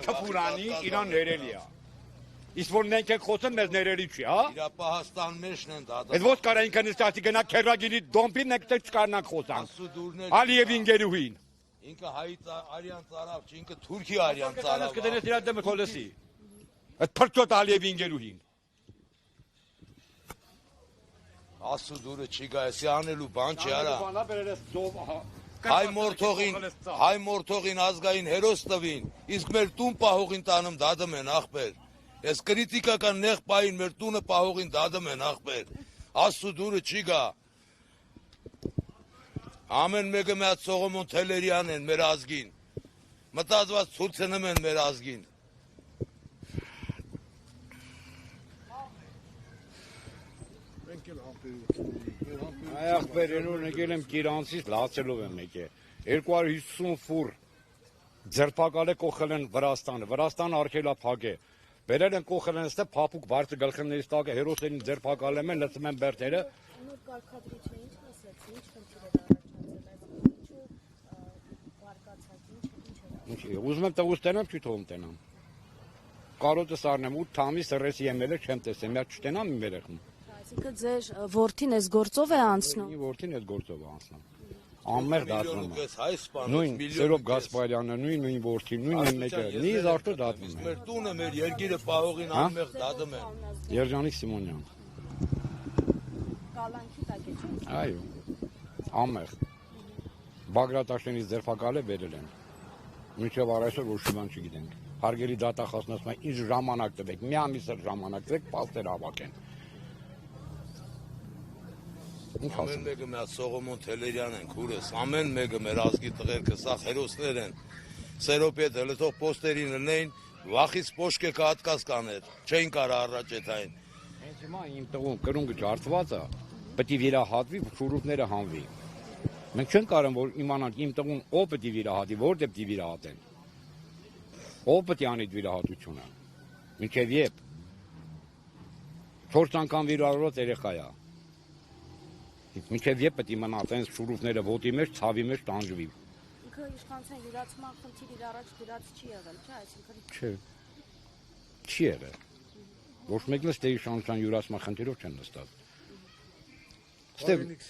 Թփուրանի իրան ներելի է։ Իսկ որ մենք ենք խոսում մեզ ներելի չի, հա։ Իրապահստան մեջն են դա։ Այդ ո՞չ կարող ինքը նստած գնա քերագիրի դոմպի մենք չկարնանք խոսանք։ Ալիևին գերուհին։ Ինքը հայ արյան ծարավ չի, ինքը թուրքի արյան ծարավ։ Կդնես իր դեմը քոլեսի։ Այդ փրկոտ Ալիևին գերուհին։ Ասու դուրը չի գա, էսի անելու բան չի արա։ Հայ մորթողին ազգային հերոս տվին, իսկ մեր տուն պահողին տանում դադում են ախպեր։ Ես կրիտիկական նեղ պային մեր տունը պահողին դադում են ախպեր։ Ասու դուրը չի գա։ Ամեն մեկը մեծ Սողոմոն Թելերյան են մեր ազգին։ Մտածված ցույցնում են մեր ազգին։ Այ ախպերենուր եկել եմ Կիրանցից լացելով եմ եկել 250 ֆուր ձերբակալ է կողել են Վրաստանը արգելա փակ է բերել են կողել են ստե փափուկ բարձր գլխներից տակ է հերոսերին ձերբակալում են լցում են բերդերը նոր կարգադրիչը ինչ ասաց ինչ խնդիր ուզում եմ տղուս տենամ չի թողում տենամ կարոտը սառնեմ 8 ամիս սրեսի եմել է չեմ տեսել միա չտենամ իմ երեխում Այսինքն ձեր որդին այս գործով է անցնում։ Իմ որդին այս գործով է անցնում։ Անմեղ դատվում է։ Նույն Սերոբ Գասպարյանը, նույն որդին, նույն մեկը, նույն զարտը դատվում է։ Մեր տունը, մեր երկիրը պահողին անմեղ դատում են։ Երջանիկ Սիմոնյան։ Կալանքի տակ է, չէ՞։ Այո։ Անմեղ։ Բագրատաշենից ձերբակալ է բերել են։ Մինչև առայժմ ոչ մի բան չգիտենք։ Հարգելի դատախազն ասում է, ինչ ժամանակ տվեք, մի ամիս էլ ժամանակ տվեք, փաստեր հավաքեն։ Ամեն մեկը մեր Սողոմոն Թելերյան են քուրս, ամեն մեկը մեր ազգի տղերքը սա հերոսներ են։ Սերոպետ հելթող պոստերին լնեին, վախից պոշկե կհատկաց կաներ, չէին կարա առաջ էդ այն։ Հենց հիմա իմ տղուն կրունգը ջարդված է, պետք է վիրահատվի, շուրուկները հանվի։ Մենք չենք կարող որ իմանանք իմ տղուն ով պետք է վիրահատի, որտեղ պետք է վիրահատեն։ Ով պետք է անի վիրահատությունը։ Մինչև երբ 4 անգամ վիրահատված երեխա է։ Մինչև երբ պետք է իմանա տենց շուրուկները ոտի մեջ, ցավի մեջ տանջվի։ Ինքը իշխանության յուրացման խնդիր իր առաջ դրած չի եղել, չէ՞, այսինքն Չէ։ Չի եղել։ Ոչ մեկն էլ իշխանության յուրացման խնդիրով չեն նստած։